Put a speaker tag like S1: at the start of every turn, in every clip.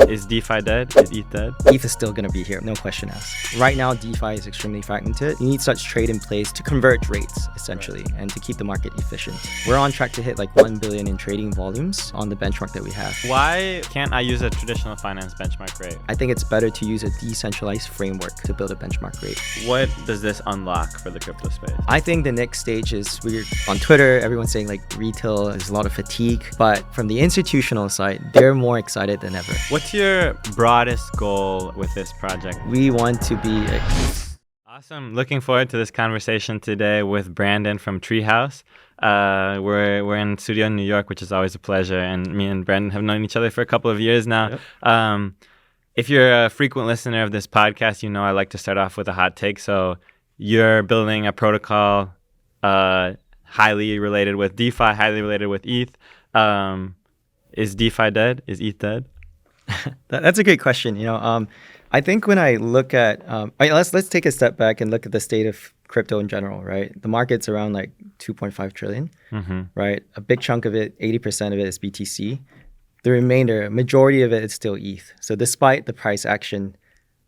S1: Is DeFi dead? Is ETH dead?
S2: ETH is still going to be here, no question asked. Right now, DeFi is extremely fragmented. You need such trade in place to converge rates, essentially, and to keep the market efficient. We're on track to hit like 1 billion in trading volumes on the benchmark that we have.
S1: Why can't I use a traditional finance benchmark rate?
S2: I think it's better to use a decentralized framework to build a benchmark rate.
S1: What does this unlock for the crypto space?
S2: I think the next stage is we're on Twitter, everyone's saying like retail, there's a lot of fatigue, but from the institutional side, they're more excited than ever.
S1: What's your broadest goal with this project?
S2: We want to be
S1: Awesome. Looking forward to this conversation today with Brandon from Treehouse. We're in studio in New York, which is always a pleasure, and me and Brandon have known each other for a couple of years now. Yep. If you're a frequent listener of this podcast, you know I like to start off with a hot take. So you're building a protocol highly related with DeFi, highly related with ETH. Is DeFi dead? Is ETH dead?
S2: That's a great question. I think when I look at, let's take a step back and look at the state of crypto in general, right? The market's around like 2.5 trillion, right? A big chunk of it, 80% of it is BTC. The remainder, majority of it is still ETH. So despite the price action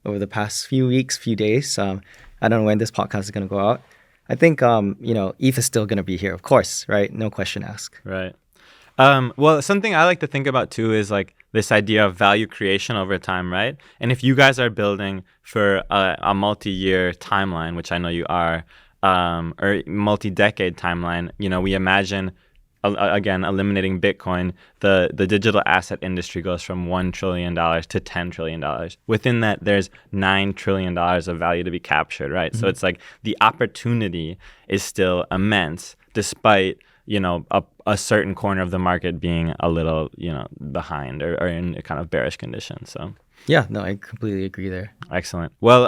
S2: over the past few weeks, few days, I don't know when this podcast is going to go out. I think, ETH is still going to be here, of course, right? No question asked.
S1: Right. Well, something I like to think about too is like this idea of value creation over time, right? And if you guys are building for a multi-year timeline, which I know you are, or multi-decade timeline, we imagine, again, eliminating Bitcoin, the digital asset industry goes from $1 trillion to $10 trillion. Within that, there's $9 trillion of value to be captured, right? So it's like the opportunity is still immense, despite a certain corner of the market being a little, behind or in a kind of bearish condition. So
S2: yeah, no, I completely agree there.
S1: Excellent. Well,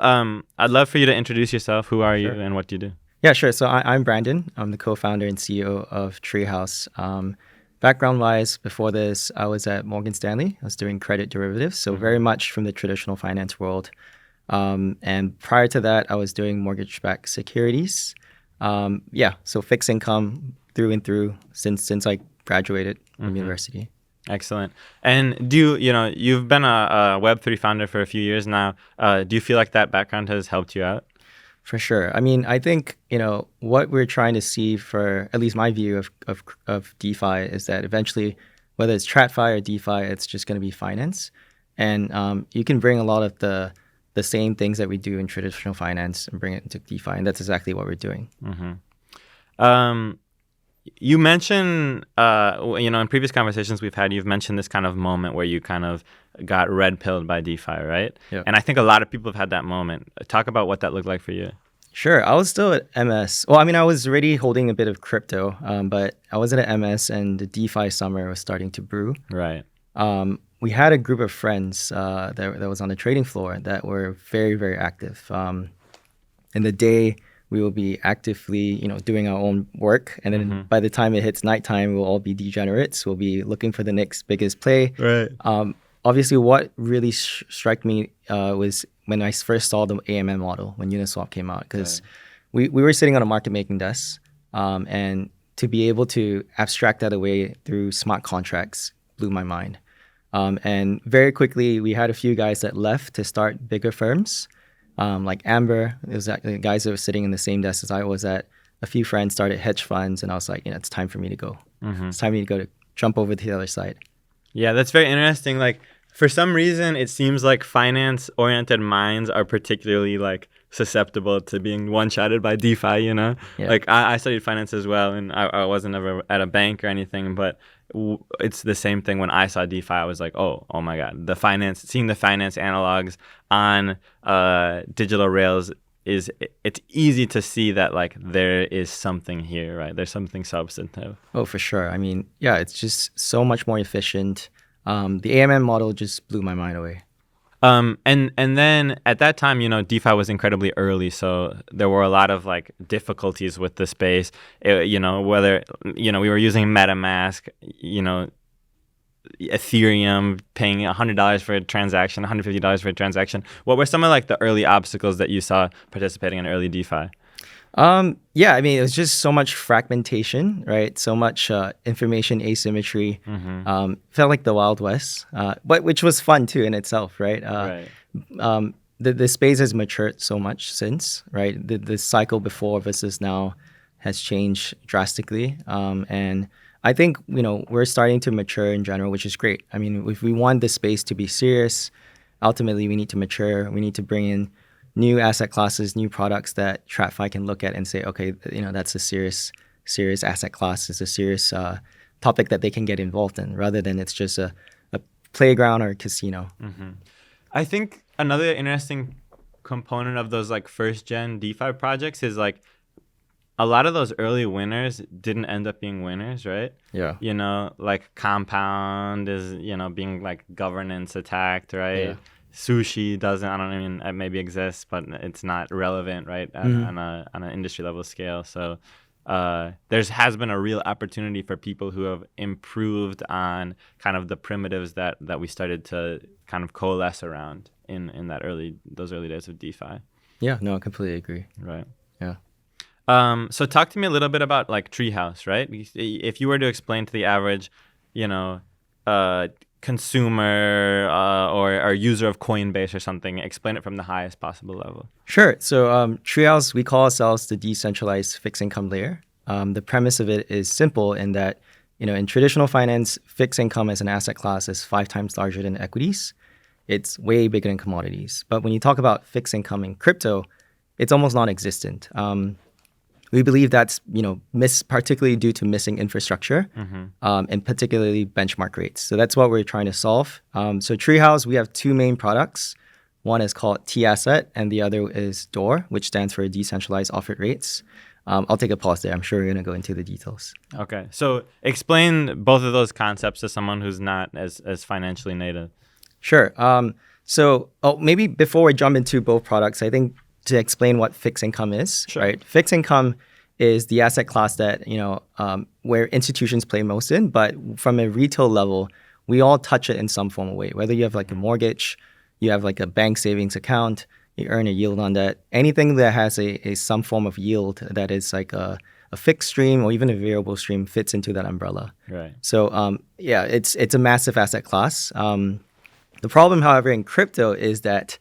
S1: I'd love for you to introduce yourself. Who are you and what do you do?
S2: Yeah, sure. So I'm Brandon. I'm the co-founder and CEO of Treehouse. Background-wise, before this, I was at Morgan Stanley. I was doing credit derivatives, so very much from the traditional finance world. And prior to that, I was doing mortgage-backed securities. So fixed income through and through since I graduated from university.
S1: Excellent. And you've been a Web3 founder for a few years now. Do you feel like that background has helped you out?
S2: For sure. I mean, I think, what we're trying to see, for at least my view of DeFi, is that eventually, whether it's TradFi or DeFi, it's just going to be finance. And you can bring a lot of the same things that we do in traditional finance and bring it into DeFi. And that's exactly what we're doing.
S1: You mentioned, in previous conversations we've had, you've mentioned this kind of moment where you kind of got red pilled by DeFi, right?
S2: Yep.
S1: And I think a lot of people have had that moment. Talk about what that looked like for you.
S2: Sure. I was still at MS. Well, I mean, I was already holding a bit of crypto, but I wasn't at MS and the DeFi summer was starting to brew.
S1: Right.
S2: We had a group of friends that was on the trading floor that were very, very active. In the day, we will be actively, doing our own work. And then by the time it hits nighttime, we'll all be degenerates. We'll be looking for the next biggest play.
S1: Right.
S2: Obviously, what really struck me was when I first saw the AMM model, when Uniswap came out, because we were sitting on a market making desk. And to be able to abstract that away through smart contracts blew my mind. And very quickly, we had a few guys that left to start bigger firms. Like Amber, it was the guys that were sitting in the same desk as I was at. A few friends started hedge funds, and I was like, it's time for me to go. It's time for me to go to jump over to the other side.
S1: Yeah, that's very interesting. Like, for some reason, it seems like finance-oriented minds are particularly like susceptible to being one-shotted by DeFi. Yeah. Like I studied finance as well, and I wasn't ever at a bank or anything, but it's the same thing. When I saw DeFi, I was like, oh my God, seeing the finance analogs on digital rails it's easy to see that like there is something here, right? There's something substantive.
S2: Oh, for sure. I mean, yeah, it's just so much more efficient. The AMM model just blew my mind away.
S1: And then at that time, DeFi was incredibly early, so there were a lot of like difficulties with the space. Whether we were using MetaMask, Ethereum, paying $100 for a transaction, $150 for a transaction. What were some of like the early obstacles that you saw participating in early DeFi?
S2: Yeah, I mean, it was just so much fragmentation, right? So much information asymmetry. Felt like the Wild West, but which was fun too in itself, right?
S1: Right.
S2: The space has matured so much since, right? The cycle before versus now has changed drastically, and I think we're starting to mature in general, which is great. I mean, if we want this space to be serious, ultimately we need to mature. We need to bring in new asset classes, new products that TradFi can look at and say, okay, that's a serious asset class. It's a serious topic that they can get involved in, rather than it's just a playground or a casino.
S1: I think another interesting component of those like first gen DeFi projects is like a lot of those early winners didn't end up being winners, right?
S2: Yeah.
S1: Like Compound is, being like governance attacked, right?
S2: Yeah.
S1: Sushi doesn't, I don't even, it maybe exists, but it's not relevant, right? On an industry level scale. So there has been a real opportunity for people who have improved on kind of the primitives that we started to kind of coalesce around in those early days of DeFi.
S2: Yeah, no, I completely agree.
S1: Right.
S2: Yeah.
S1: So talk to me a little bit about like Treehouse, right? If you were to explain to the average, consumer or user of Coinbase or something, explain it from the highest possible level.
S2: Sure. So Treehouse, we call ourselves the decentralized fixed income layer. The premise of it is simple in that, in traditional finance, fixed income as an asset class is 5 times larger than equities. It's way bigger than commodities. But when you talk about fixed income in crypto, it's almost non-existent. We believe that's particularly due to missing infrastructure, and particularly benchmark rates. So that's what we're trying to solve. So Treehouse, we have 2 main products. One is called T-Asset, and the other is DOR, which stands for Decentralized Offered Rates. I'll take a pause there. I'm sure we're going to go into the details.
S1: Okay. So explain both of those concepts to someone who's not as financially native.
S2: Sure. So maybe before we jump into both products, I think to explain what fixed income is,
S1: Sure.
S2: right? Fixed income is the asset class that, where institutions play most in, but from a retail level, we all touch it in some form of way. Whether you have like a mortgage, you have like a bank savings account, you earn a yield on that. Anything that has a some form of yield that is like a fixed stream or even a variable stream fits into that umbrella.
S1: Right.
S2: So it's a massive asset class. The problem, however, in crypto is that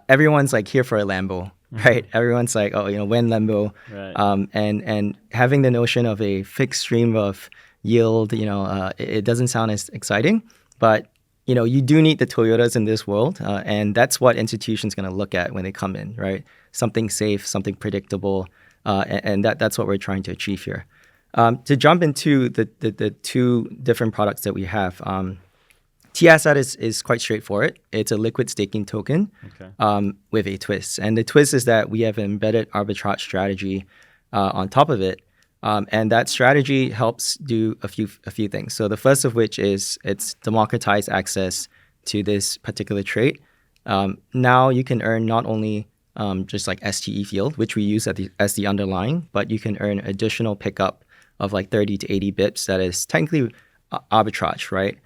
S2: everyone's like here for a Lambo, right? Everyone's like, when Lambo,
S1: Right.
S2: and having the notion of a fixed stream of yield, it doesn't sound as exciting, but you do need the Toyotas in this world, and that's what institutions going to look at when they come in, right? Something safe, something predictable, and that's what we're trying to achieve here. To jump into the 2 different products that we have. T-Asset is quite straightforward. It's a liquid staking token,
S1: Okay.
S2: with a twist. And the twist is that we have an embedded arbitrage strategy on top of it. And that strategy helps do a few things. So the first of which is it's democratized access to this particular trait. Now you can earn not only just like STE field, which we use as the underlying, but you can earn additional pickup of like 30 to 80 bips that is technically arbitrage, right?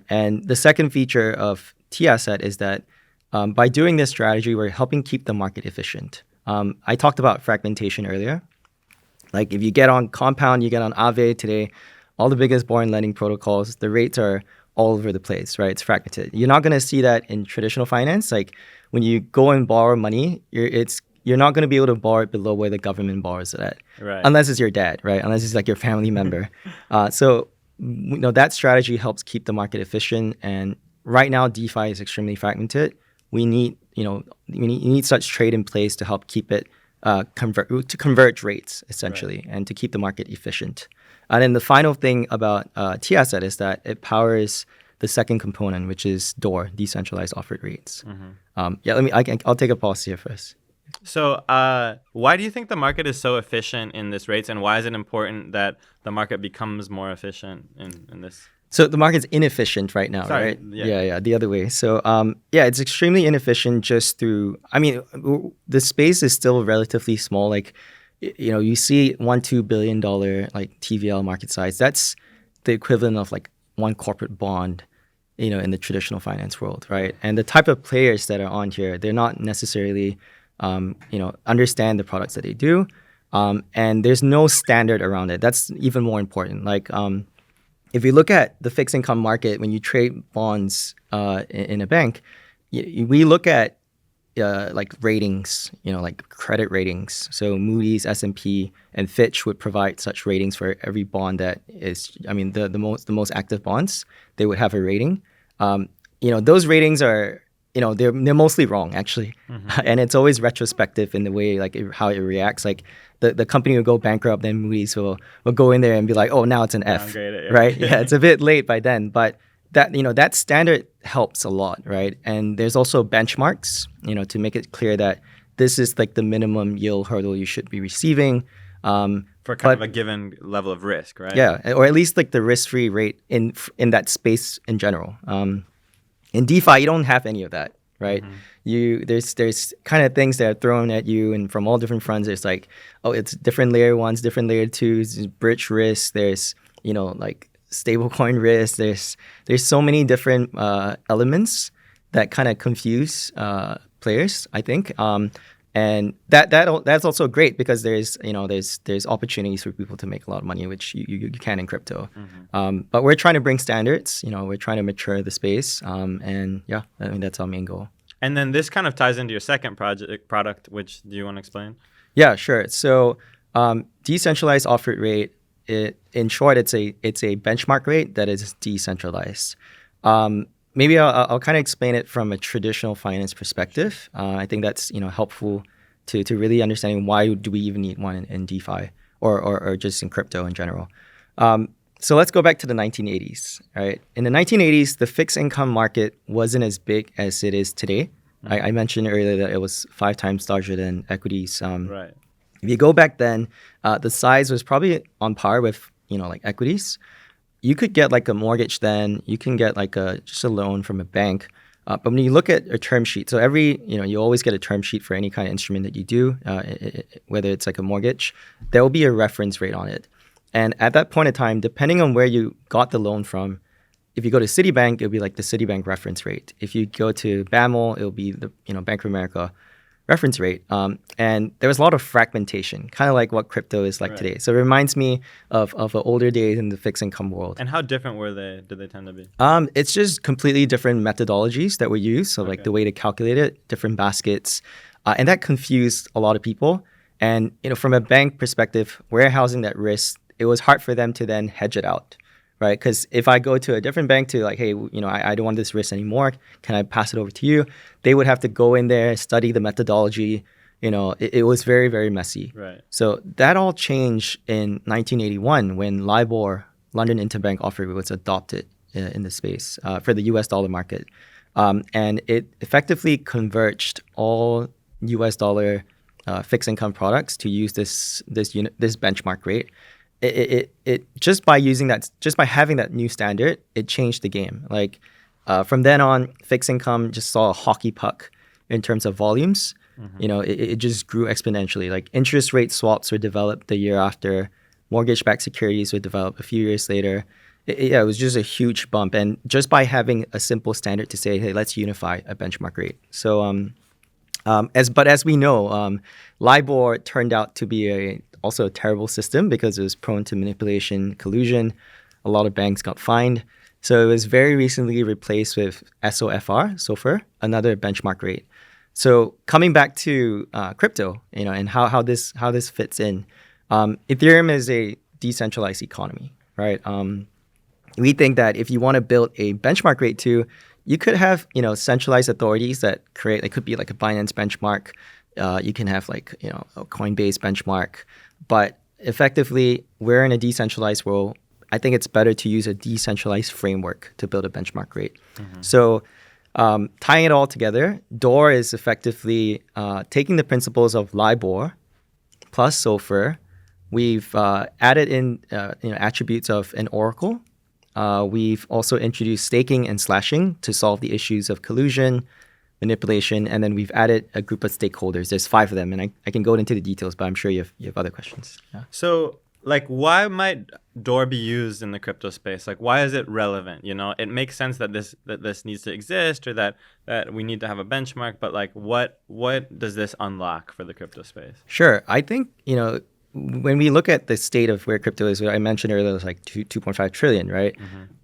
S2: And the second feature of T-Asset is that by doing this strategy, we're helping keep the market efficient. I talked about fragmentation earlier. Like if you get on Compound, you get on Aave today, all the biggest born lending protocols, the rates are all over the place, right? It's fragmented. You're not going to see that in traditional finance. Like when you go and borrow money, you're not going to be able to borrow it below where the government borrows it at,
S1: Right.
S2: unless it's your dad, right? Unless it's like your family member. So that strategy helps keep the market efficient. And right now, DeFi is extremely fragmented. We need such trade in place to help keep it converge rates essentially,
S1: Right.
S2: and to keep the market efficient. And then the final thing about T-Asset is that it powers the second component, which is DOR, Decentralized Offered Rates. I'll take a pause here first.
S1: So why do you think the market is so efficient in this rates, and why is it important that the market becomes more efficient in this?
S2: So the market's inefficient right now,
S1: Sorry,
S2: right?
S1: yeah.
S2: The other way. So it's extremely inefficient just through, the space is still relatively small. Like, you see $1-2 billion like TVL market size. That's the equivalent of like one corporate bond, in the traditional finance world, right? And the type of players that are on here, they're not necessarily, understand the products that they do. And there's no standard around it. That's even more important. Like if you look at the fixed income market, when you trade bonds in a bank, we look at like ratings, like credit ratings. So Moody's, S&P, and Fitch would provide such ratings for every bond that is, I mean, the most active bonds, they would have a rating. Those ratings are, they're mostly wrong actually, and it's always retrospective in the way like how it reacts. Like the company will go bankrupt, then Moody's will go in there and be like, oh, now it's an F,
S1: Downgrade it, yeah.
S2: right? Yeah, it's a bit late by then, but that standard helps a lot, right? And there's also benchmarks, to make it clear that this is like the minimum yield hurdle you should be receiving.
S1: For kind of a given level of risk, right?
S2: Yeah, or at least like the risk-free rate in that space in general. In DeFi, you don't have any of that, right? There's kind of things that are thrown at you, and from all different fronts. There's like, oh, it's different layer ones, different layer twos, there's bridge risk. There's like stablecoin risk. There's so many different elements that kind of confuse players, I think. And that's also great because there's opportunities for people to make a lot of money, which you can in crypto. But we're trying to bring standards. We're trying to mature the space. And yeah, I mean that's our main goal.
S1: And then this kind of ties into your second product, which do you want to explain?
S2: Yeah, sure. So decentralized offered rate. In short, it's a benchmark rate that is decentralized. Maybe I'll kind of explain it from a traditional finance perspective. I think that's helpful to really understanding why do we even need one in DeFi or just in crypto in general. So let's go back to the 1980s. Right, in the 1980s, the fixed income market wasn't as big as it is today. I mentioned earlier that it was 5 times larger than equities.
S1: Right.
S2: If you go back then, the size was probably on par with like equities. You could get like a mortgage then. You can get like just a loan from a bank. But when you look at a term sheet, so you always get a term sheet for any kind of instrument that you do, whether it's like a mortgage, there will be a reference rate on it. And at that point in time, depending on where you got the loan from, if you go to Citibank, it'll be like the Citibank reference rate. If you go to BAML, it'll be the Bank of America reference rate. And there was a lot of fragmentation, kind of like what crypto is like today. So it reminds me of the older days in the fixed income world.
S1: And how different did they tend to be?
S2: It's just completely different methodologies that were used. So like the way to calculate it, different baskets. And that confused a lot of people. And from a bank perspective, warehousing that risk, it was hard for them to then hedge it out. Right, because if I go to a different bank to like, hey, I don't want this risk anymore. Can I pass it over to you? They would have to go in there, study the methodology. It was very, very messy.
S1: Right.
S2: So that all changed in 1981 when LIBOR, London Interbank Offered Rate, was adopted in the space for the U.S. dollar market, and it effectively converged all U.S. dollar fixed income products to use this benchmark rate. It just by having that new standard, it changed the game. Like from then on, fixed income just saw a hockey puck in terms of volumes. It just grew exponentially. Like interest rate swaps were developed the year after, mortgage-backed securities were developed a few years later. It was just a huge bump, and just by having a simple standard to say, hey, let's unify a benchmark rate. So as we know, LIBOR turned out to be also a terrible system because it was prone to manipulation, collusion. A lot of banks got fined. So it was very recently replaced with SOFR, another benchmark rate. So coming back to crypto, and how this fits in, Ethereum is a decentralized economy, right? We think that if you want to build a benchmark rate too, you could have centralized authorities that create. It could be like a Binance benchmark. You can have like a Coinbase benchmark. But effectively, we're in a decentralized world. I think it's better to use a decentralized framework to build a benchmark rate. So tying it all together, DOR is effectively taking the principles of LIBOR plus SOFR. We've added in attributes of an oracle. We've also introduced staking and slashing to solve the issues of collusion, manipulation, and then we've added a group of stakeholders. There's 5 of them, and I can go into the details, but I'm sure you have other questions. Yeah.
S1: So, like, why might DOR be used in the crypto space? Like, why is it relevant? It makes sense that this needs to exist, or that we need to have a benchmark. But like, what does this unlock for the crypto space?
S2: Sure, I think when we look at the state of where crypto is, I mentioned earlier, it's like 2.5 trillion, right?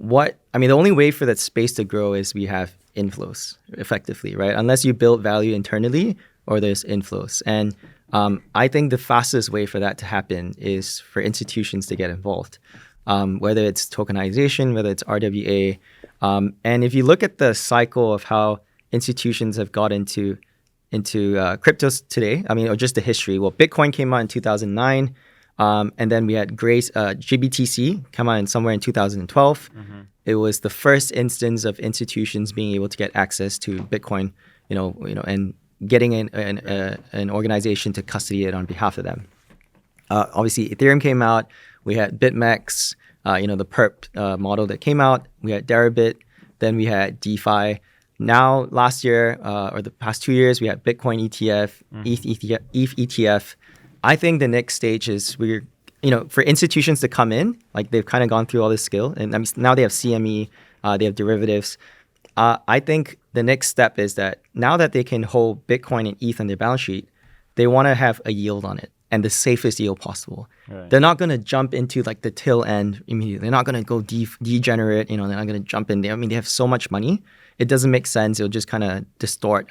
S2: The only way for that space to grow is we have inflows effectively, right? Unless you build value internally or there's inflows. And I think the fastest way for that to happen is for institutions to get involved, whether it's tokenization, whether it's RWA. And if you look at the cycle of how institutions have got into cryptos today, or just the history. Well, Bitcoin came out in 2009, and then we had GBTC come out somewhere in 2012. It was the first instance of institutions being able to get access to Bitcoin, and getting an organization to custody it on behalf of them. Obviously, Ethereum came out. We had BitMEX, the perp model that came out. We had Deribit. Then we had DeFi. Now, last year or the past 2 years, we had Bitcoin ETF, ETH ETF. I think the next stage is for institutions to come in, like they've kind of gone through all this skill, and now they have CME, they have derivatives. I think the next step is that now that they can hold Bitcoin and ETH on their balance sheet, they want to have a yield on it and the safest yield possible. Right. They're not going to jump into like the tail end immediately. They're not going to go degenerate. They're not going to jump in there. They have so much money. It doesn't make sense. It'll just kind of distort.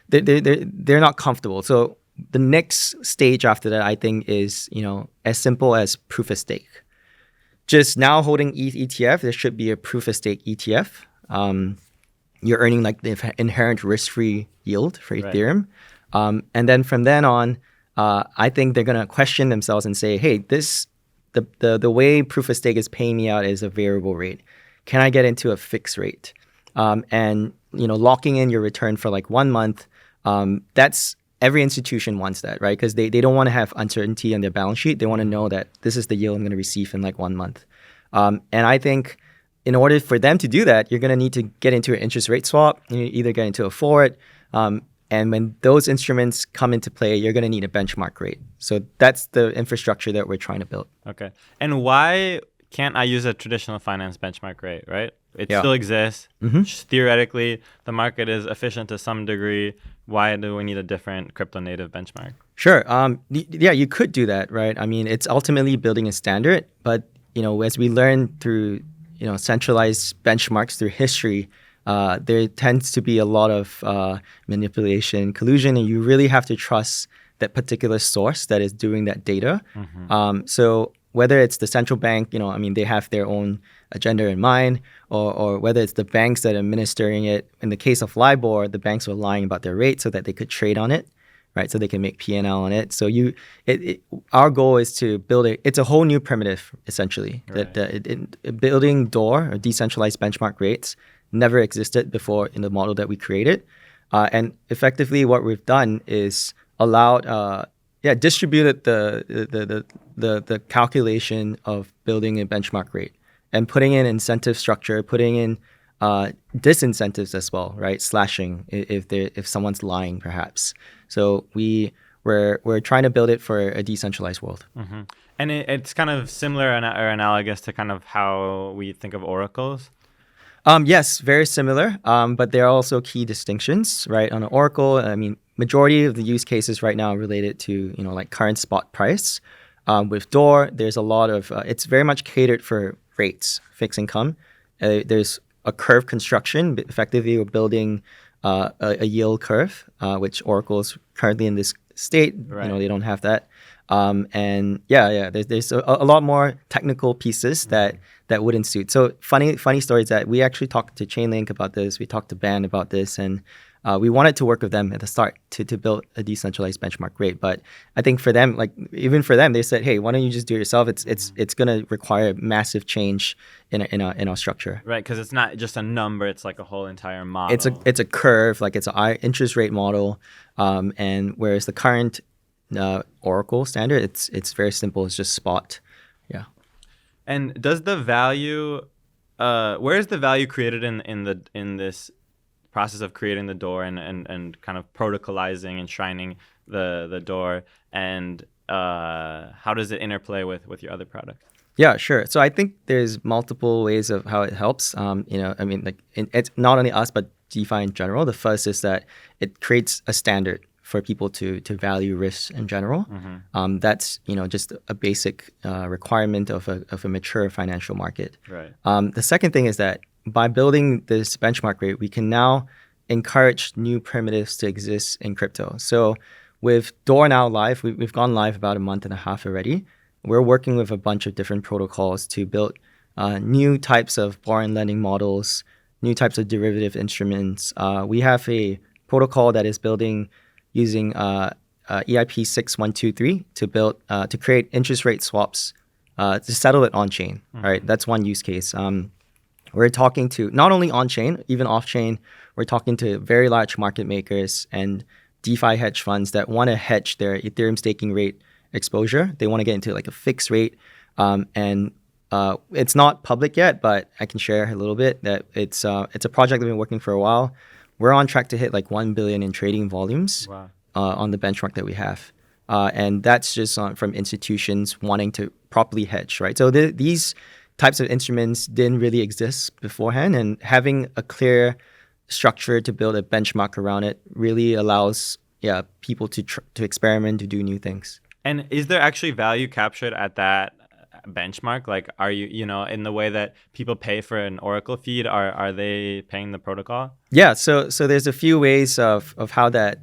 S2: They're not comfortable. So the next stage after that, I think, is as simple as proof of stake. Just now holding ETH ETF, there should be a proof of stake ETF. You're earning like the inherent risk-free yield for Ethereum, and then from then on, I think they're gonna question themselves and say, hey, the way proof of stake is paying me out is a variable rate. Can I get into a fixed rate? And locking in your return for like 1 month, that's every institution wants that, right? Because they don't want to have uncertainty on their balance sheet. They want to know that this is the yield I'm going to receive in like 1 month. And I think in order for them to do that, you're going to need to get into an interest rate swap. You either get into a forward. And when those instruments come into play, you're going to need a benchmark rate. So that's the infrastructure that we're trying to build.
S1: Okay. And why can't I use a traditional finance benchmark rate, right? It still exists. Just theoretically, the market is efficient to some degree. Why do we need a different crypto native benchmark?
S2: Sure. You could do that, right? It's ultimately building a standard, but as we learn through centralized benchmarks through history, there tends to be a lot of manipulation, collusion, and you really have to trust that particular source that is doing that data. So whether it's the central bank, they have their own agenda in mind, or whether it's the banks that are administering it. In the case of LIBOR, the banks were lying about their rate so that they could trade on it, right? So they can make P&L on it. So our goal is to build it's a whole new primitive, essentially. Right. Building DOR, or decentralized benchmark rates, never existed before in the model that we created. And effectively what we've done is allowed, distributed the calculation of building a benchmark rate and putting in incentive structure, putting in disincentives as well, right? Slashing if someone's lying, perhaps. So we're trying to build it for a decentralized world.
S1: And it's kind of similar or analogous to kind of how we think of oracles.
S2: Yes, very similar, but there are also key distinctions, right? On an oracle, majority of the use cases right now are related to, like current spot price. With DOR, there's a lot of, it's very much catered for rates, fixed income. There's a curve construction. Effectively, we're building a yield curve, which oracles currently in this state,
S1: right.
S2: They don't have that. There's a lot more technical pieces that wouldn't suit. So funny story is that we actually talked to Chainlink about this. We talked to Band about this, and we wanted to work with them at the start to build a decentralized benchmark rate. But I think for them, even for them, they said, "Hey, why don't you just do it yourself? It's going to require massive change in our structure."
S1: Right, because it's not just a number; it's like a whole entire model.
S2: It's a curve, like it's an interest rate model, and whereas the current Oracle standard, it's very simple. It's just spot. Yeah.
S1: And does the value, where is the value created in this process of creating the DOR and kind of protocolizing, enshrining the DOR, and how does it interplay with your other products?
S2: Yeah, sure. So I think there's multiple ways of how it helps. It's not only us, but DeFi in general. The first is that it creates a standard for people to value risks in general. That's just a basic requirement of a mature financial market.
S1: Right.
S2: The second thing is that by building this benchmark rate, we can now encourage new primitives to exist in crypto. So with Door now live, we've gone live about a month and a half already. We're working with a bunch of different protocols to build new types of borrowing lending models, new types of derivative instruments. We have a protocol that is building using EIP 6123 to create interest rate swaps to settle it on chain. Right, that's one use case. We're talking to not only on chain, even off chain. We're talking to very large market makers and DeFi hedge funds that want to hedge their Ethereum staking rate exposure. They want to get into like a fixed rate, and it's not public yet, but I can share a little bit that it's a project that we've been working for a while. We're on track to hit like 1 billion in trading volumes.
S1: Wow.
S2: On the benchmark that we have, and that's just from institutions wanting to properly hedge, right? So these types of instruments didn't really exist beforehand, and having a clear structure to build a benchmark around it really allows people to experiment, to do new things.
S1: And is there actually value captured at that benchmark? Like, are you in the way that people pay for an Oracle feed, are they paying the protocol?
S2: Yeah, so there's a few ways of how that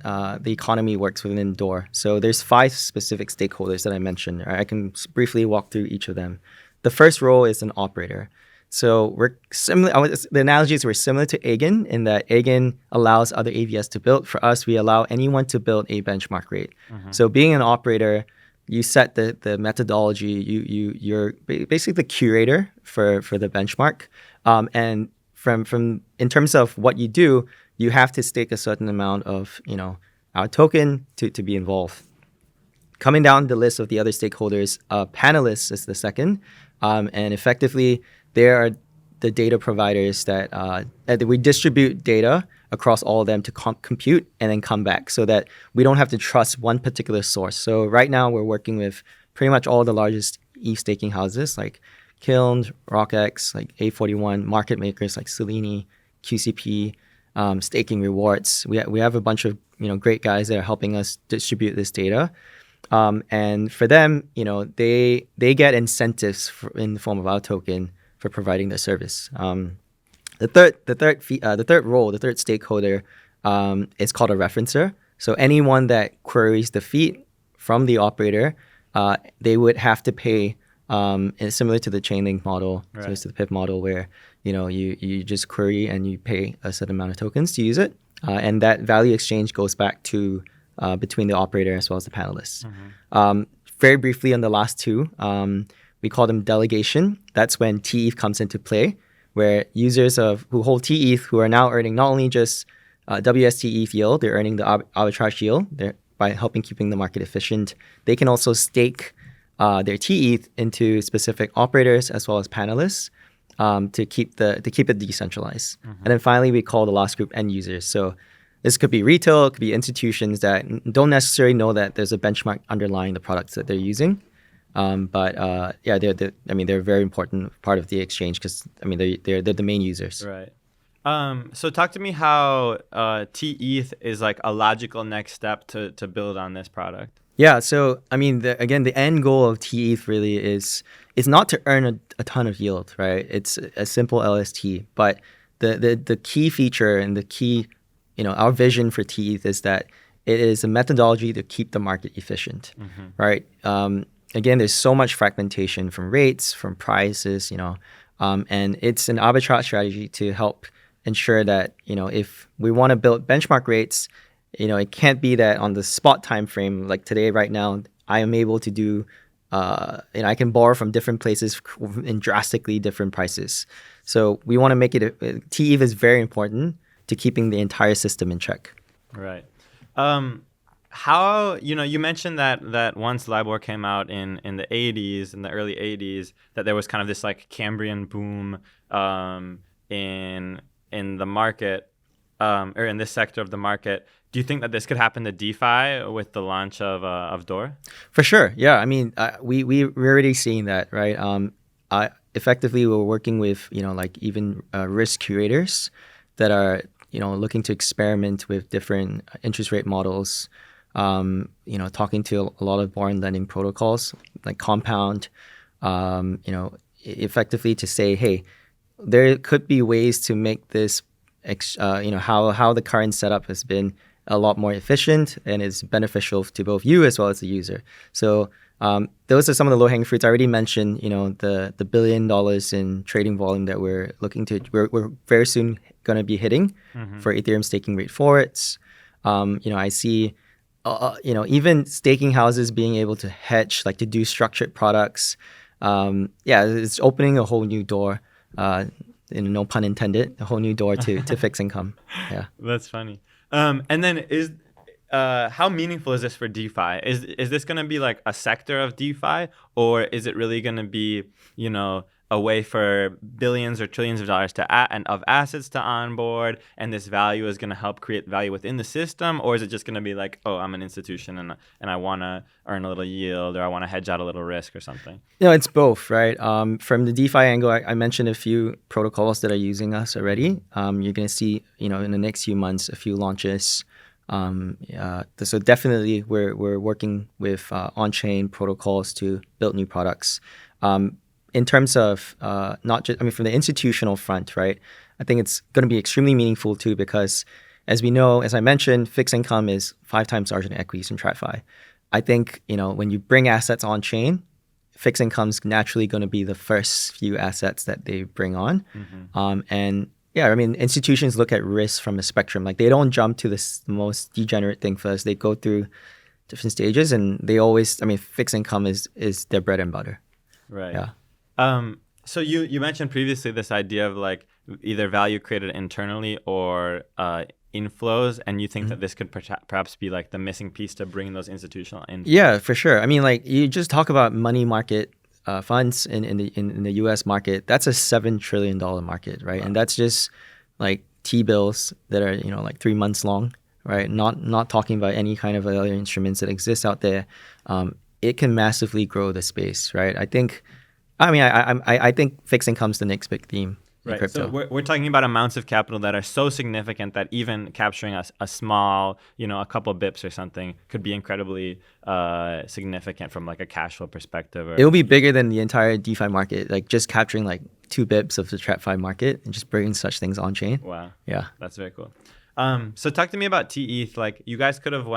S2: the economy works within Door. So there's 5 specific stakeholders that I mentioned. I can briefly walk through each of them. The first role is an operator. So we're similar. The analogies were similar to Eigen in that Eigen allows other AVS to build. For us, we allow anyone to build a benchmark rate. So being an operator, you set the methodology. You're basically the curator for the benchmark. And from in terms of what you do, you have to stake a certain amount of our token to be involved. Coming down the list of the other stakeholders, panelists is the second, and effectively they are the data providers that we distribute data across all of them to compute and then come back, so that we don't have to trust one particular source. So right now we're working with pretty much all the largest ETH staking houses like Kiln, RockX, like A41, market makers like Selene, QCP, staking rewards. We have a bunch of great guys that are helping us distribute this data. And for them, they get incentives in the form of our token for providing the service. The third stakeholder is called a referencer. So anyone that queries the feed from the operator, they would have to pay. It's similar to the Chainlink model,
S1: right.
S2: Similar to the PIP model, where you just query and you pay a certain amount of tokens to use it, and that value exchange goes back to between the operator as well as the panelists. Very briefly on the last two, we call them delegation. That's when TETH comes into play, where users who hold TETH, who are now earning not only just WSTETH yield, they're earning the arbitrage yield by helping keeping the market efficient. They can also stake their TETH into specific operators as well as panelists to keep it decentralized. And then finally, we call the last group end users. So this could be retail, it could be institutions that don't necessarily know that there's a benchmark underlying the products that they're using. But they're a very important part of the exchange because they're the main users.
S1: Right. So talk to me how TETH is like a logical next step to build on this product.
S2: Yeah, so the end goal of TETH really is not to earn a ton of yield, right? It's a simple LST, but the key feature and the key, our vision for TETH is that it is a methodology to keep the market efficient, right? Again, there's so much fragmentation from rates, from prices, and it's an arbitrage strategy to help ensure that, if we want to build benchmark rates, it can't be that on the spot time frame, like today, right now, I am able to do, I can borrow from different places in drastically different prices. So we want to make it, TETH is very important to keeping the entire system in check.
S1: Right. How, you mentioned that once LIBOR came out in the 80s, in the early 80s, that there was kind of this like Cambrian boom in the market, or in this sector of the market. Do you think that this could happen to DeFi with the launch of Door?
S2: For sure. Yeah. We're already seeing that, right? Effectively, we're working with, even risk curators that are, looking to experiment with different interest rate models. talking to a lot of borrowing lending protocols like Compound, effectively to say, hey, there could be ways to make this, how the current setup has been a lot more efficient and is beneficial to both you as well as the user. So those are some of the low-hanging fruits. I already mentioned, the $1 billion in trading volume that we're very soon going to be hitting for Ethereum staking rate forwards. I see, even staking houses being able to hedge, like to do structured products. It's opening a whole new door. No pun intended, a whole new door to fixed income. Yeah,
S1: that's funny. And then how meaningful is this for DeFi? Is this going to be like a sector of DeFi, or is it really going to be, a way for billions or trillions of dollars of assets to onboard, and this value is going to help create value within the system? Or is it just going to be like, oh, I'm an institution and I want to earn a little yield, or I want to hedge out a little risk or something?
S2: It's both, right? From the DeFi angle, I mentioned a few protocols that are using us already. You're going to see, in the next few months, a few launches. So definitely we're working with on-chain protocols to build new products. In terms of not just, from the institutional front, right? I think it's going to be extremely meaningful too, because as we know, as I mentioned, fixed income is 5 times larger than equities in TradFi. I think, when you bring assets on chain, fixed income is naturally going to be the first few assets that they bring on. Institutions look at risk from a spectrum. Like, they don't jump to the most degenerate thing first. They go through different stages, and they always, fixed income is their bread and butter.
S1: Right.
S2: Yeah.
S1: So you mentioned previously this idea of like either value created internally or inflows, and you think that this could perhaps be like the missing piece to bring those institutional in. Yeah,
S2: for sure. You just talk about money market funds in the U.S. market. That's a $7 trillion market, right? Wow. And that's just like T-bills that are like 3 months long, right? Not talking about any kind of other instruments that exist out there. It can massively grow the space, right? I think fixed income's the next big theme in crypto.
S1: So we're talking about amounts of capital that are so significant that even capturing a small, a couple bips or something could be incredibly significant from like a cash flow perspective.
S2: It'll be bigger than the entire DeFi market, like just capturing like 2 bips of the TradFi market and just bringing such things on chain.
S1: Wow.
S2: Yeah.
S1: That's very cool. So talk to me about TETH. Like, you guys could have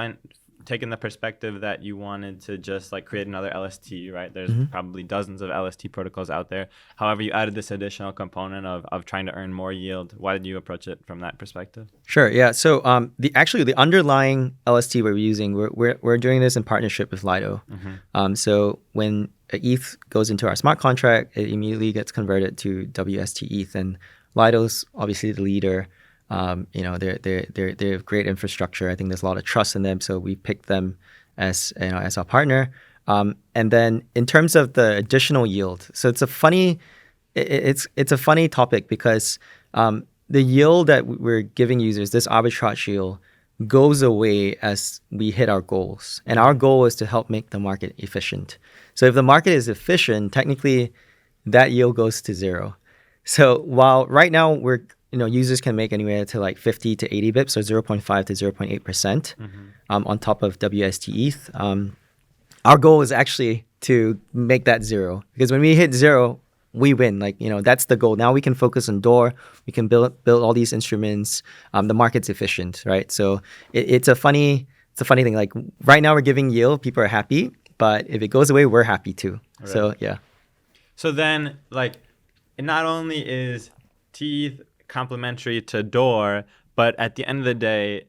S1: taken the perspective that you wanted to just like create another LST, right? There's probably dozens of LST protocols out there. However, you added this additional component of trying to earn more yield. Why did you approach it from that perspective?
S2: Sure. Yeah. So the underlying LST we're using, we're doing this in partnership with Lido. So when ETH goes into our smart contract, it immediately gets converted to WST ETH, and Lido's obviously the leader. They have great infrastructure. I think there's a lot of trust in them, so we picked them as our partner. And then in terms of the additional yield, so it's a funny topic, because the yield that we're giving users, this arbitrage yield, goes away as we hit our goals, and our goal is to help make the market efficient. So if the market is efficient, technically that yield goes to 0. So while right now users can make anywhere to like 50 to 80 bips, so 0.5 to 0.8% on top of WST ETH. Our goal is actually to make that 0, because when we hit 0, we win. That's the goal. Now we can focus on Door. We can build all these instruments. The market's efficient, right? So it's a funny thing. Like, right now we're giving yield, people are happy, but if it goes away, we're happy too. Right. So yeah.
S1: So then, like, not only is TETH complementary to Door, but at the end of the day,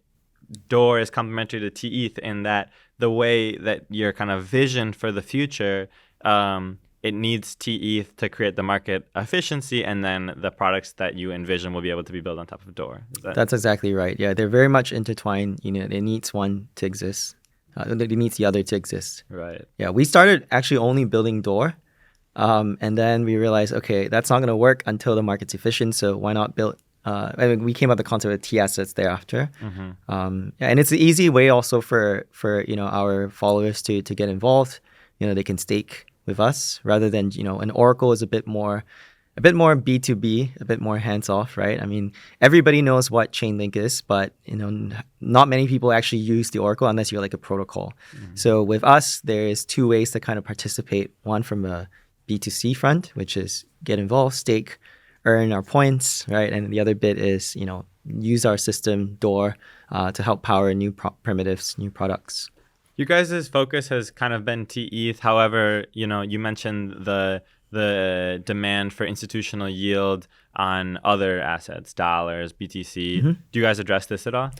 S1: Door is complementary to TETH in that the way that your kind of vision for the future, it needs TETH to create the market efficiency, and then the products that you envision will be able to be built on top of Door.
S2: That's exactly right. Yeah, they're very much intertwined. It needs one to exist. It needs the other to exist.
S1: Right.
S2: Yeah, we started actually only building Door. And then we realized, okay, that's not going to work until the market's efficient. So why not build? We came up with the concept of T assets thereafter. And it's an easy way also for our followers to get involved. They can stake with us rather than an Oracle is a bit more a bit more B2B, a bit more hands-off, right? I mean, everybody knows what Chainlink is, but not many people actually use the Oracle unless you're like a protocol. So with us, there's two ways to kind of participate. One from a B2C front, which is get involved, stake, earn our points, right? And the other bit is, use our system Door to help power new primitives, new products.
S1: You guys' focus has kind of been TETH. However, you mentioned the demand for institutional yield on other assets, dollars, BTC. Do you guys address this at all?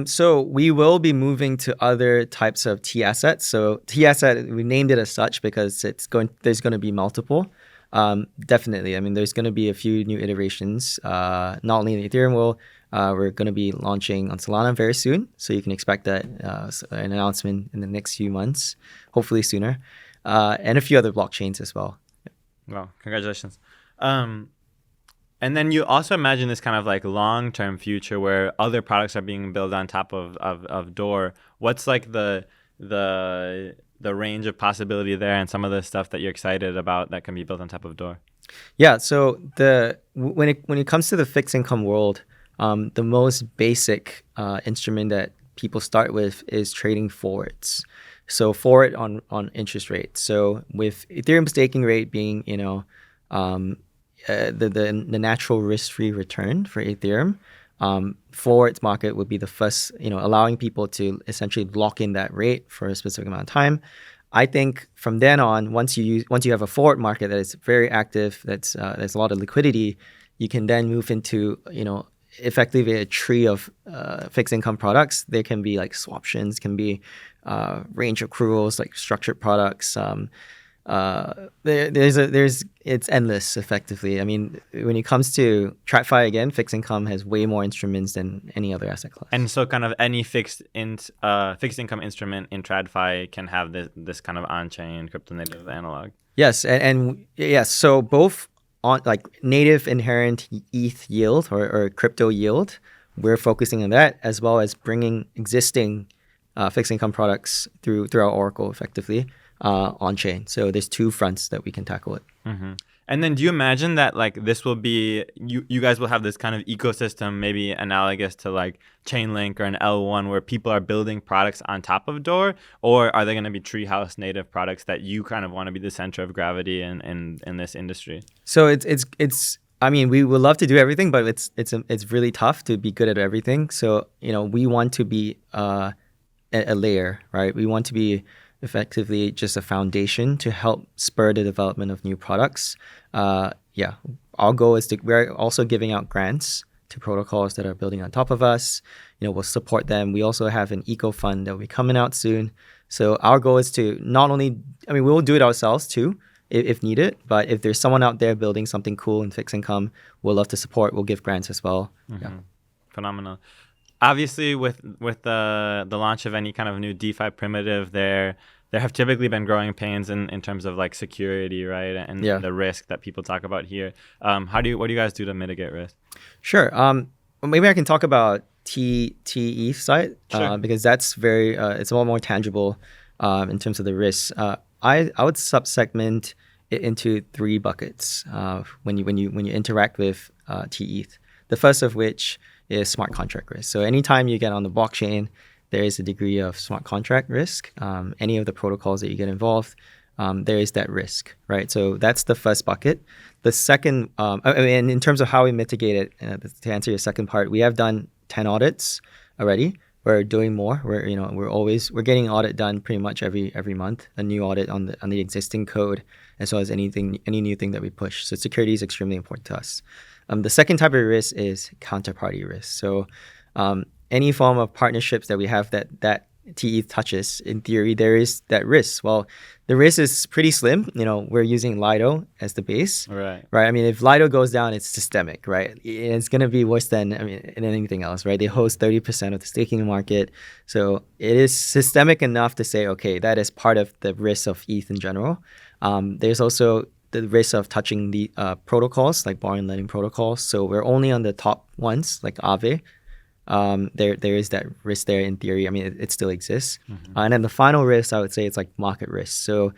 S2: So we will be moving to other types of T assets. So T asset, we named it as such because there's going to be multiple. Definitely. I mean, there's going to be a few new iterations. Not only in Ethereum, we're going to be launching on Solana very soon. So you can expect that an announcement in the next few months, hopefully sooner, and a few other blockchains as well.
S1: Well, congratulations. And then you also imagine this kind of like long-term future where other products are being built on top of Door. What's like the range of possibility there and some of the stuff that you're excited about that can be built on top of Door?
S2: Yeah, so when it comes to the fixed income world, the most basic instrument that people start with is trading forwards. So forward on interest rates. So with Ethereum staking rate being the natural risk-free return for Ethereum, forwards market would be the first, allowing people to essentially lock in that rate for a specific amount of time. I think from then on, once you have a forward market that is very active, there's a lot of liquidity, you can then move into effectively a tree of fixed income products. There can be like swaptions, can be range accruals, like structured products. It's endless effectively. I mean, when it comes to TradFi, again, fixed income has way more instruments than any other asset class.
S1: And so kind of any fixed income instrument in TradFi can have this kind of on-chain crypto native analog.
S2: Yes, and yes, so both on like native inherent ETH yield or crypto yield, we're focusing on that, as well as bringing existing fixed income products through our Oracle effectively on chain. So there's two fronts that we can tackle it.
S1: Mm-hmm. And then do you imagine that like this will be, you guys will have this kind of ecosystem maybe analogous to like Chainlink or an L1 where people are building products on top of Door? Or are they going to be Treehouse native products that you kind of want to be the center of gravity in this industry?
S2: So it's I mean, we would love to do everything, but it's really tough to be good at everything. So, we want to be a layer, right? We want to be effectively just a foundation to help spur the development of new products. Our goal is we're also giving out grants to protocols that are building on top of us. We'll support them. We also have an eco fund that will be coming out soon. So our goal is to not only, we'll do it ourselves too, if needed, but if there's someone out there building something cool in fixed income, we'll love to support. We'll give grants as well.
S1: Mm-hmm. Yeah. Phenomenal. Obviously, with the launch of any kind of new DeFi primitive, there have typically been growing pains in terms of like security, right, and the risk that people talk about here. What do you guys do to mitigate risk?
S2: Sure. Maybe I can talk about TETH side,
S1: sure.
S2: Because that's very it's a lot more tangible in terms of the risks. I would subsegment it into three buckets when you interact with TETH. The first of which is smart contract risk. So anytime you get on the blockchain, there is a degree of smart contract risk. Any of the protocols that you get involved, there is that risk, right? So that's the first bucket. The second, and in terms of how we mitigate it, to answer your second part, we have done 10 audits already. We're doing more. We're getting audit done pretty much every month, a new audit on the existing code, as well as any new thing that we push. So security is extremely important to us. The second type of risk is counterparty risk. So any form of partnerships that we have that TETH touches, in theory, there is that risk. Well, the risk is pretty slim. We're using Lido as the base.
S1: Right.
S2: I mean, if Lido goes down, it's systemic, right? It's going to be worse than anything else, right? They host 30% of the staking market. So it is systemic enough to say, okay, that is part of the risk of ETH in general. There's also the risk of touching the protocols, like borrowing and lending protocols. So we're only on the top ones, like Aave. There is that risk there in theory. I mean, it still exists. Mm-hmm. And then the final risk, I would say, it's like market risk. So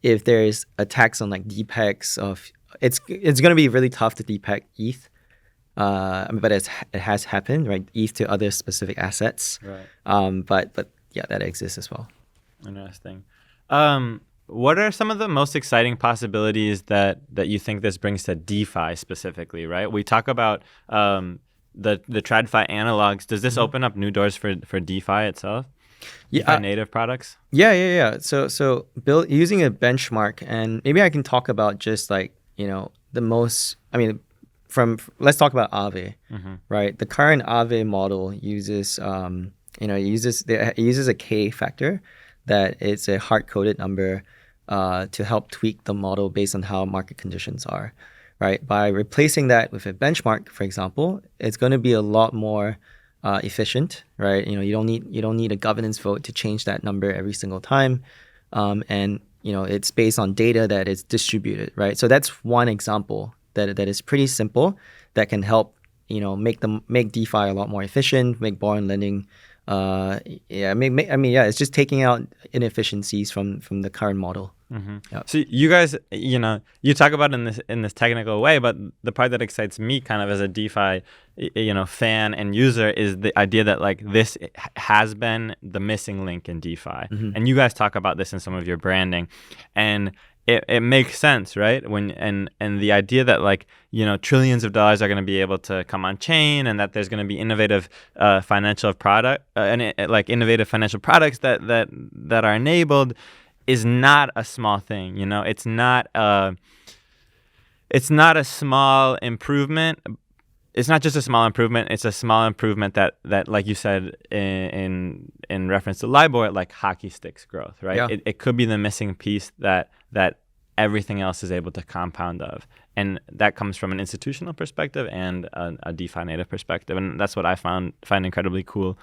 S2: if there's attacks on like DPEX of it's going to be really tough to depeg ETH. But it has happened, right? ETH to other specific assets.
S1: Right.
S2: But yeah, that exists as well.
S1: Interesting. What are some of the most exciting possibilities that you think this brings to DeFi specifically, right? We talk about the TradFi analogs. Does this open up new doors for DeFi itself? DeFi native products?
S2: Yeah. So using a benchmark, and maybe I can talk about just like, the most, let's talk about Aave, right? The current Aave model uses, it uses a K factor that is a hard-coded number to help tweak the model based on how market conditions are, right? By replacing that with a benchmark, for example, it's going to be a lot more efficient, right? You don't need a governance vote to change that number every single time, and it's based on data that is distributed, right? So that's one example that is pretty simple that can help make DeFi a lot more efficient, make borrowing lending. It's just taking out inefficiencies from the current model. Yep.
S1: So you guys, you talk about it in this technical way, but the part that excites me kind of as a DeFi, fan and user is the idea that like this has been the missing link in DeFi, and you guys talk about this in some of your branding, and it makes sense, right? And the idea that like trillions of dollars are going to be able to come on chain, and that there's going to be innovative financial products that are enabled is not a small thing. It's not a small improvement. It's not just a small improvement. It's a small improvement that like you said in reference to LIBOR, like hockey sticks growth, right?
S2: Yeah.
S1: It could be the missing piece that everything else is able to compound of, and that comes from an institutional perspective and a DeFi native perspective, and that's what I find incredibly cool.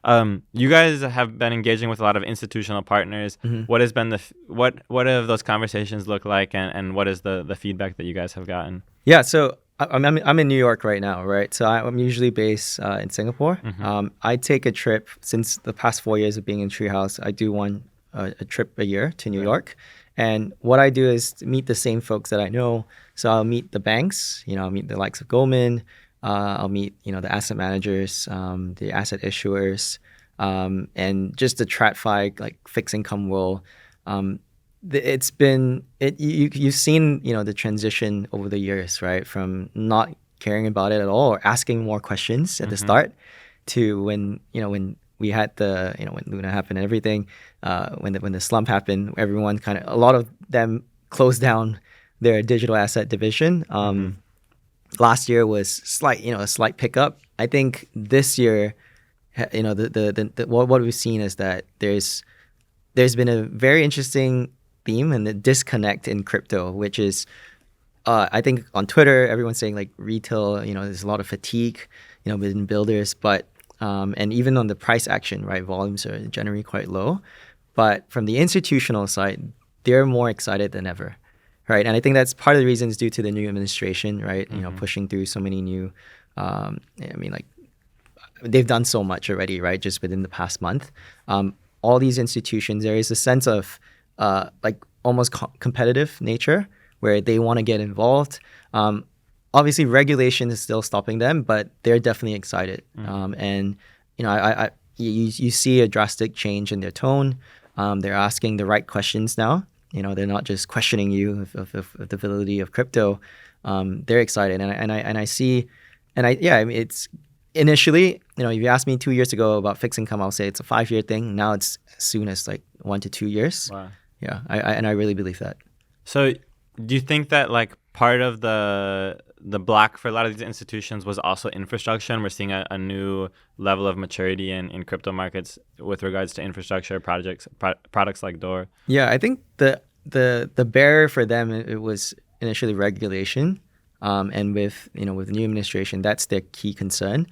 S1: You guys have been engaging with a lot of institutional partners. What has been what have those conversations look like, and what is the feedback that you guys have gotten?
S2: Yeah, so I'm in New York right now, right? So I'm usually based in Singapore. I take a trip since the past 4 years of being in Treehouse. I do a trip a year to New York, and what I do is meet the same folks that I know. So I'll meet the banks, I'll meet the likes of Goldman. I'll meet the asset managers, the asset issuers, and just the TradFi like fixed income world. You've seen the transition over the years, right? From not caring about it at all or asking more questions at the start to when we had when Luna happened and everything, when the slump happened, everyone a lot of them closed down their digital asset division. Last year was a slight pickup. I think this year, what we've seen is that there's been a very interesting theme and the disconnect in crypto, which is I think on Twitter everyone's saying like retail, there's a lot of fatigue, within builders, but and even on the price action, right, volumes are generally quite low, but from the institutional side, they're more excited than ever. Right, and I think that's part of the reason is due to the new administration, right? Pushing through so many new, they've done so much already, right? Just within the past month, all these institutions, there is a sense of almost competitive nature where they want to get involved. Obviously, regulation is still stopping them, but they're definitely excited. And you see a drastic change in their tone. They're asking the right questions now. They're not just questioning you of the validity of crypto. They're excited, it's initially, if you asked me 2 years ago about fixed income, I'll say it's a 5-year thing. Now it's as soon as like 1 to 2 years.
S1: Wow.
S2: Yeah, I really believe that.
S1: So, do you think that like part of the block for a lot of these institutions was also infrastructure, and we're seeing a new level of maturity in crypto markets with regards to infrastructure products like Door?
S2: Yeah, I think the barrier for them, it was initially regulation, and with the new administration, that's their key concern.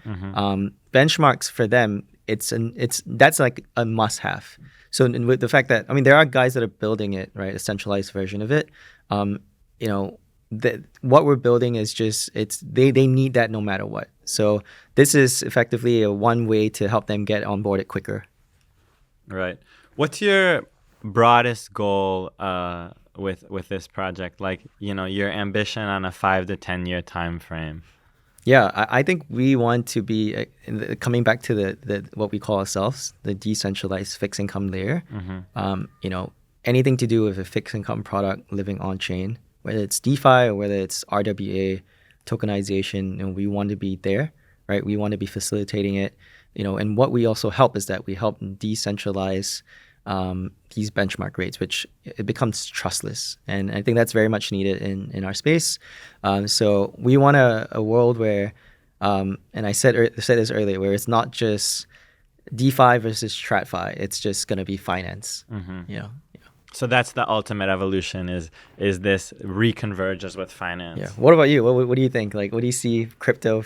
S2: Benchmarks for them, that's like a must-have. So with the fact that there are guys that are building it, right, a centralized version of it. What we're building is just they need that no matter what. So this is effectively a one way to help them get on board it quicker.
S1: Right. What's your broadest goal with this project? Like, your ambition on a 5 to 10 year time frame.
S2: Yeah, I think we want to be coming back to the what we call ourselves, the decentralized fixed income layer. Anything to do with a fixed income product living on chain, whether it's DeFi or whether it's RWA tokenization, we want to be there, right? We want to be facilitating it, and what we also help is that we help decentralize these benchmark rates, which it becomes trustless. And I think that's very much needed in our space. So we want a world where, and I said this earlier, where it's not just DeFi versus TradFi. It's just going to be finance.
S1: So that's the ultimate evolution is this reconverges with finance.
S2: Yeah. What about you? What do you think? Like, what do you see crypto,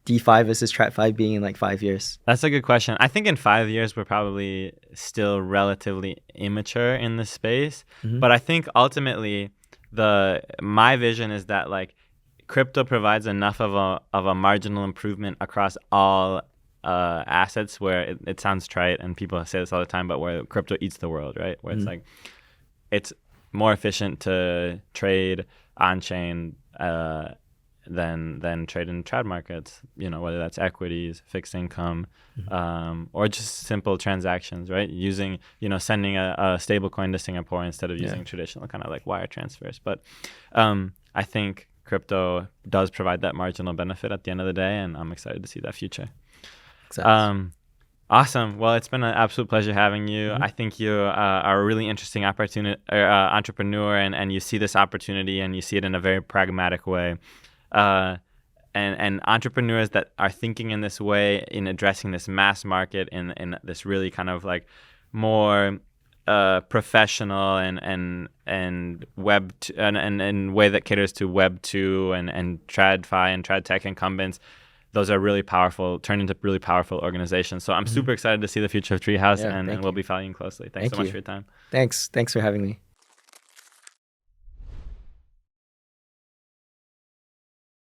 S2: DeFi versus TradFi being in like 5 years?
S1: That's a good question. I think in 5 years, we're probably still relatively immature in this space. But I think ultimately my vision is that like crypto provides enough of a marginal improvement across all assets where it sounds trite and people say this all the time, but where crypto eats the world, right? Where it's like, it's more efficient to trade on chain than trade in trad markets, whether that's equities, fixed income, or just simple transactions, right? Using, sending a stable coin to Singapore instead of using traditional kind of like wire transfers. But I think crypto does provide that marginal benefit at the end of the day, and I'm excited to see that future.
S2: Exactly.
S1: Awesome. Well, it's been an absolute pleasure having you. I think you are a really interesting entrepreneur, and you see this opportunity and you see it in a very pragmatic way. And entrepreneurs that are thinking in this way, in addressing this mass market in this really kind of like more professional and web and way that caters to Web 2 and TradFi and trad tech incumbents. Those are really powerful, turn into really powerful organizations. So I'm super excited to see the future of Treehouse, and we'll be following closely. Thanks so much for your time.
S2: Thanks for having me.